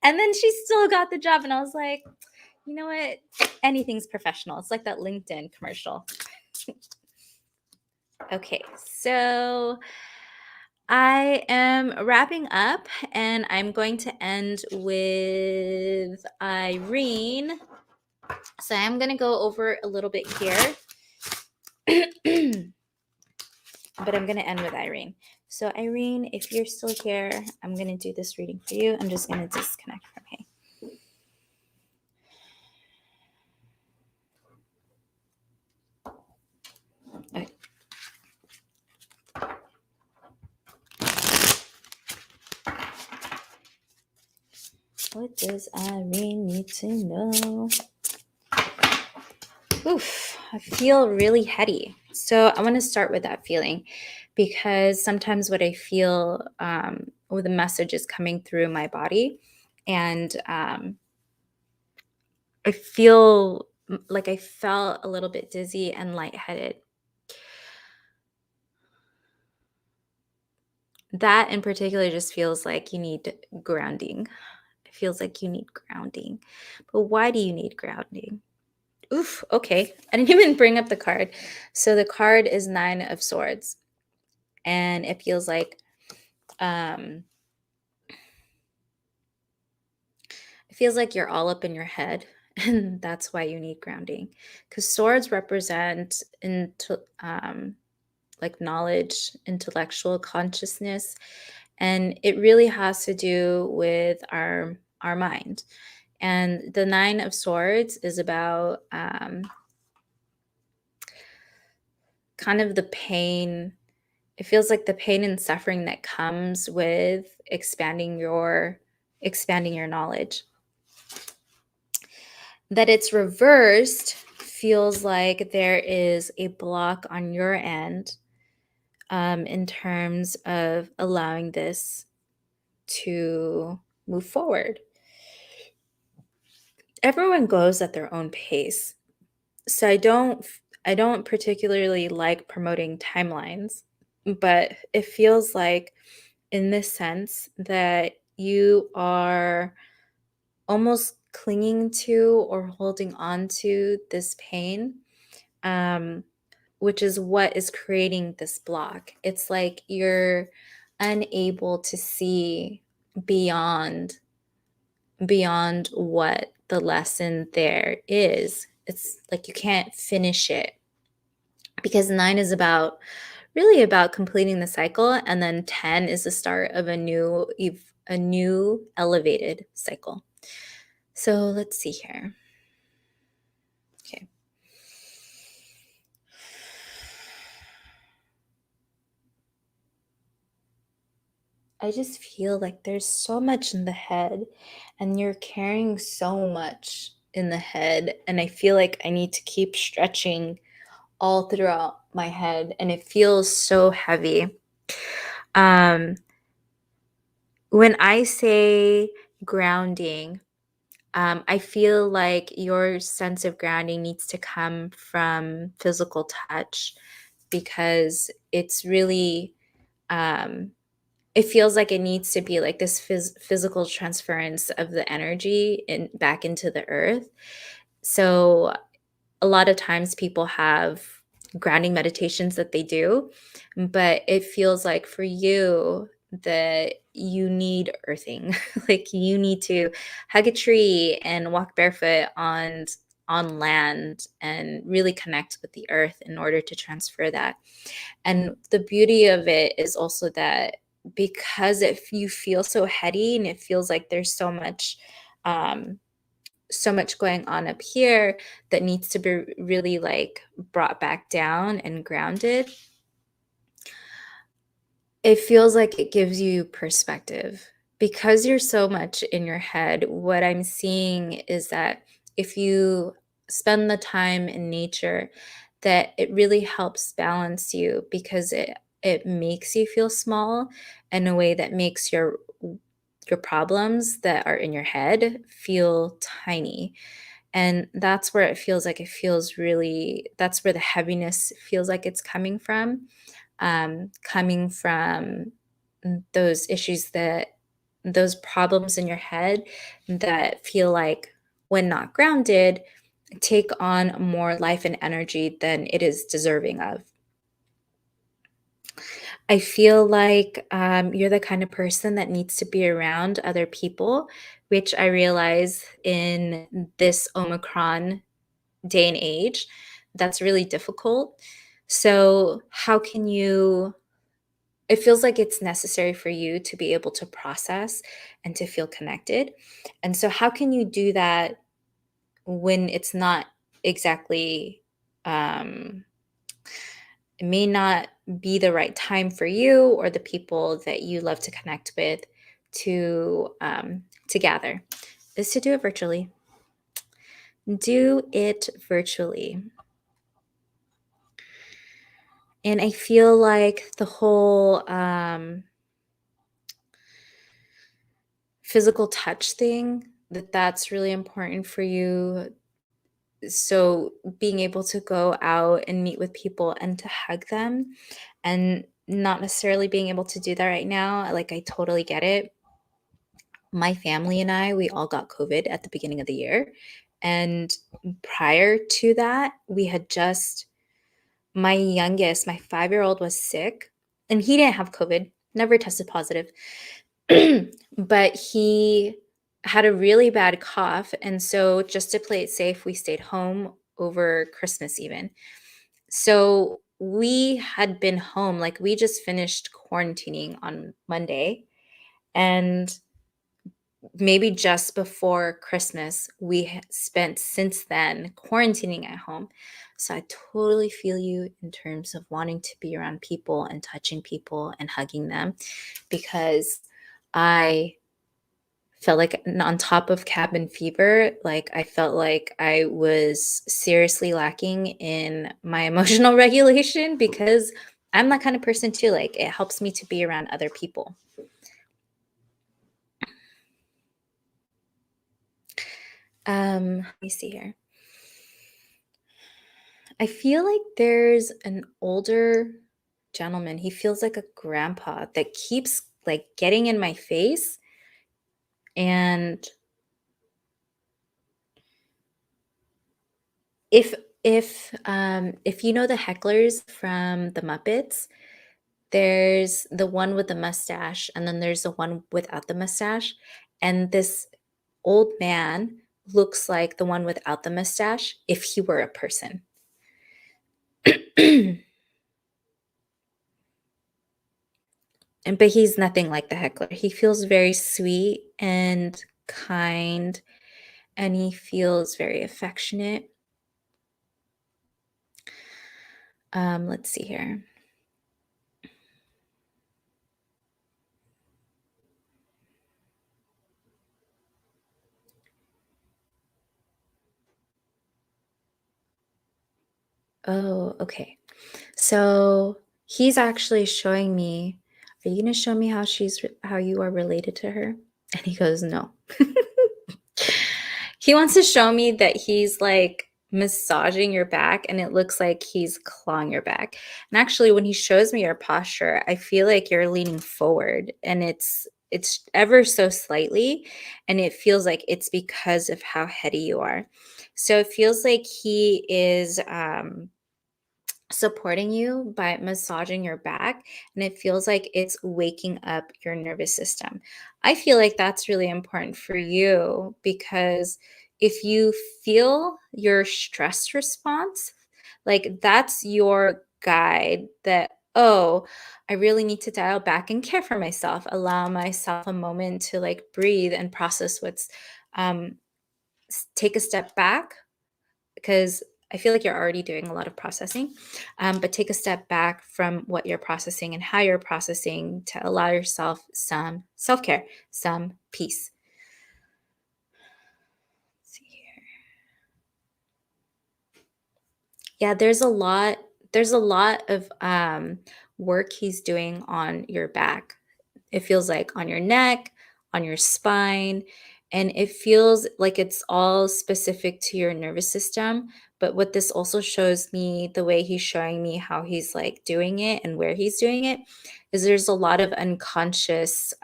And then she still got the job. And I was like, you know what? Anything's professional. It's like that LinkedIn commercial. Okay, so I am wrapping up and I'm going to end with Irene. So I'm going to go over a little bit here, but I'm going to end with Irene. So Irene, if you're still here, I'm going to do this reading for you. I'm just going to disconnect from here. Okay. What does Irene need to know? Oof, I feel really heady. So I want to start with that feeling because sometimes what I feel or the message is coming through my body, and I feel like I felt a little bit dizzy and lightheaded. That in particular just feels like you need grounding. It feels like you need grounding. But why do you need grounding? Oof, okay. I didn't even bring up the card. So the card is 9 of Swords. And it feels like you're all up in your head, and that's why you need grounding. Because swords represent like knowledge, intellectual consciousness, and it really has to do with our mind. And the 9 of Swords is about kind of the pain. It feels like the pain and suffering that comes with expanding your knowledge. That it's reversed feels like there is a block on your end in terms of allowing this to move forward. Everyone goes at their own pace. So I don't particularly like promoting timelines, but it feels like in this sense that you are almost clinging to or holding on to this pain, which is what is creating this block. It's like you're unable to see beyond what the lesson there is. It's like you can't finish it because 9 is really about completing the cycle, and then 10 is the start of a new elevated cycle. So let's see here. Okay. I just feel like there's so much in the head and you're carrying so much in the head, and I feel like I need to keep stretching all throughout my head, and it feels so heavy. When I say grounding, I feel like your sense of grounding needs to come from physical touch, because it's really it feels like it needs to be like this physical transference of the energy back into the earth. So a lot of times people have grounding meditations that they do, but it feels like for you that you need earthing. Like you need to hug a tree and walk barefoot on land and really connect with the earth in order to transfer that. And the beauty of it is also that because if you feel so heady and it feels like there's so much going on up here that needs to be really like brought back down and grounded, it feels like it gives you perspective. Because you're so much in your head, what I'm seeing is that if you spend the time in nature, that it really helps balance you because it makes you feel small in a way that makes your problems that are in your head feel tiny. And that's where it feels really, that's where the heaviness feels like it's coming from those issues, that those problems in your head that feel like, when not grounded, take on more life and energy than it is deserving of. I feel like you're the kind of person that needs to be around other people, which I realize in this Omicron day and age, that's really difficult. So, how can you? It feels like it's necessary for you to be able to process and to feel connected. And so, how can you do that when it's not exactly, um, it may not be the right time for you or the people that you love to connect with to gather? Is to do it virtually. Do it virtually. And I feel like the whole physical touch thing, that's really important for you. So being able to go out and meet with people and to hug them, and not necessarily being able to do that right now, like, I totally get it. My family and I, we all got COVID at the beginning of the year. And prior to that, we had just, my youngest, my 5-year-old was sick, and he didn't have COVID, never tested positive. But he had a really bad cough, and so just to play it safe, we stayed home over Christmas even. So we had been home, like, we just finished quarantining on Monday, and maybe just before Christmas, we spent since then quarantining at home. So I totally feel you in terms of wanting to be around people and touching people and hugging them, because I felt like, on top of cabin fever, like, I felt like I was seriously lacking in my emotional regulation, because I'm that kind of person too. Like, it helps me to be around other people. Let me see here. I feel like there's an older gentleman. He feels like a grandpa that keeps, like, getting in my face. And if if you know the hecklers from the Muppets, there's the one with the mustache, and then there's the one without the mustache. And this old man looks like the one without the mustache if he were a person. And but he's nothing like the heckler. He feels very sweet and kind, and he feels very affectionate. Let's see here. Oh, okay. So he's actually showing me. Are you gonna show me how you are related to her? And he goes, no. He wants to show me that he's, like, massaging your back, and it looks like he's clawing your back. And actually, when he shows me your posture, I feel like you're leaning forward, and it's ever so slightly, and it feels like it's because of how heady you are. So it feels like he is supporting you by massaging your back, and it feels like it's waking up your nervous system. I feel like that's really important for you, because if you feel your stress response, like, that's your guide that, oh, I really need to dial back and care for myself, allow myself a moment to, like, breathe and process what's um take a step back, because I feel like you're already doing a lot of processing, but take a step back from what you're processing and how you're processing, to allow yourself some self care, some peace. Let's see here. Yeah, there's a lot of work he's doing on your back. It feels like on your neck, on your spine, and it feels like it's all specific to your nervous system. But what this also shows me, the way he's showing me how he's like doing it and where he's doing it, is there's a lot of unconscious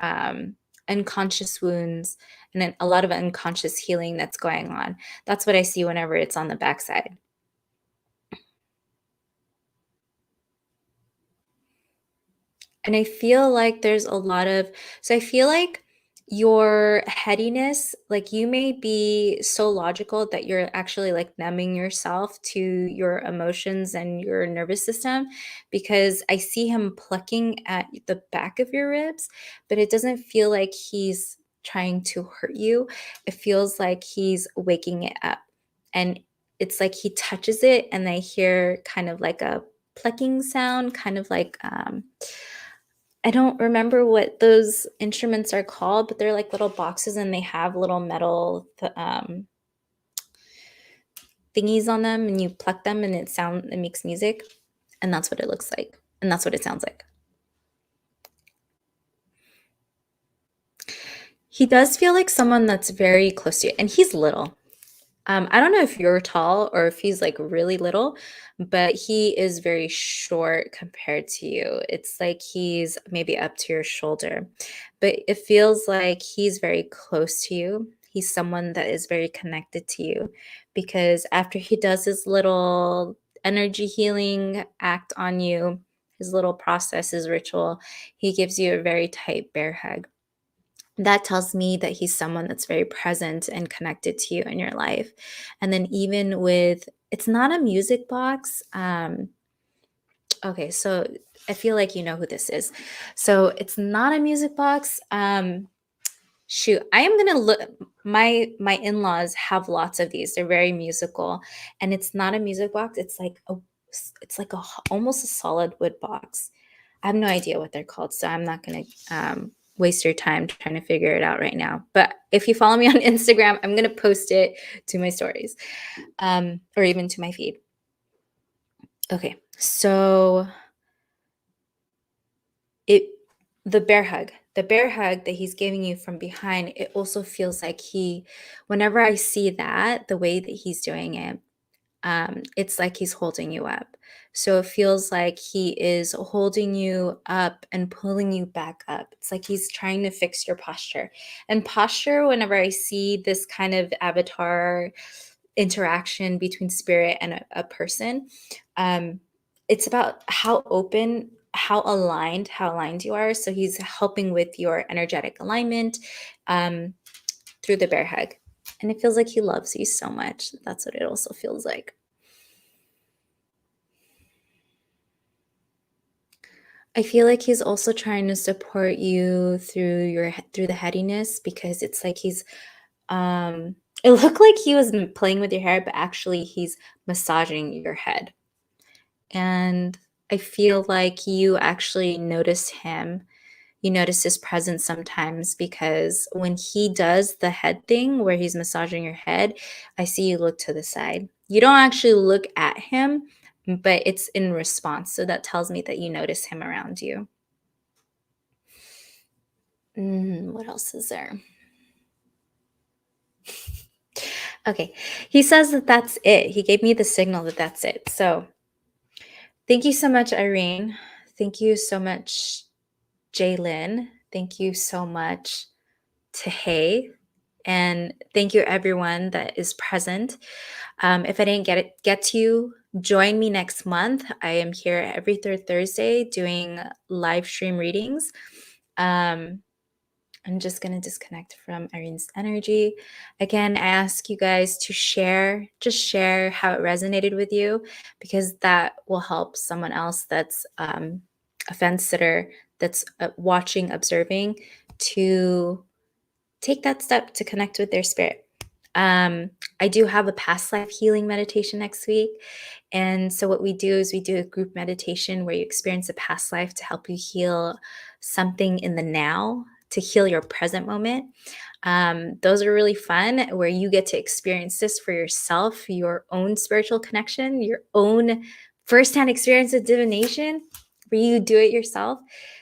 wounds and then a lot of unconscious healing that's going on. That's what I see whenever it's on the backside. And I feel like there's a lot of so I feel like your headiness, like you may be so logical that you're actually like numbing yourself to your emotions and your nervous system because I see him plucking at the back of your ribs, but it doesn't feel like he's trying to hurt you. It feels like he's waking it up. And it's like he touches it and I hear kind of like a plucking sound, kind of like I don't remember what those instruments are called, but they're like little boxes and they have little metal thingies on them, and you pluck them and it makes music, and that's what it looks like, and that's what it sounds like. He does feel like someone that's very close to you, and he's little. I don't know if you're tall or if he's like really little, but he is very short compared to you. It's like he's maybe up to your shoulder, but it feels like he's very close to you. He's someone that is very connected to you because after he does his little energy healing act on you, his little process, his ritual, he gives you a very tight bear hug. That tells me that he's someone that's very present and connected to you in your life. And then even with it's not a music box. Okay, so I feel like you know who this is. So it's not a music box. Shoot, I am gonna look. My in-laws have lots of these. They're very musical, and it's not a music box. It's like almost a solid wood box. I have no idea what they're called, so I'm not gonna waste your time trying to figure it out right now. But if you follow me on Instagram, I'm gonna post it to my stories, or even to my feed. Okay, so it the bear hug that he's giving you from behind, it also feels like whenever I see that, the way that he's doing it, it's like he's holding you up. So it feels like he is holding you up and pulling you back up. It's like he's trying to fix your posture. And posture, whenever I see this kind of avatar interaction between spirit and a person, um, it's about how aligned you are. So he's helping with your energetic alignment um, through the bear hug. And it feels like he loves you so much. That's what it also feels like. I feel like he's also trying to support you through the headiness because it's like it looked like he was playing with your hair, but actually he's massaging your head. And I feel like you actually notice him. You notice his presence sometimes because when he does the head thing where he's massaging your head, I see you look to the side. You don't actually look at him, but it's in response. So that tells me that you notice him around you. What else is there? Okay. He says that that's it. He gave me the signal that that's it. So thank you so much, Irene. Thank you so much, Jaylin. Thank you so much, Tahay. And thank you, everyone that is present. If I didn't get to you, join me next month. I am here every third Thursday doing live stream readings. I'm just going to disconnect from Irene's energy. Again, I ask you guys to just share how it resonated with you, because that will help someone else that's a fence sitter, that's watching, observing, to take that step to connect with their spirit. I do have a past life healing meditation next week. And so, what we do is we do a group meditation where you experience a past life to help you heal something in the now, to heal your present moment. Those are really fun, where you get to experience this for yourself, your own spiritual connection, your own firsthand experience with divination, where you do it yourself.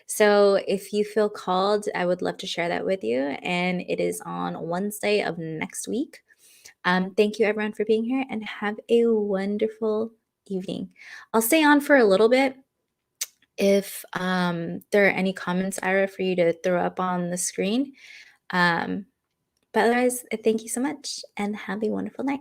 So if you feel called, I would love to share that with you. And it is on Wednesday of next week. Thank you everyone for being here, and have a wonderful evening. I'll stay on for a little bit if there are any comments, Ira, for you to throw up on the screen. But otherwise, thank you so much and have a wonderful night.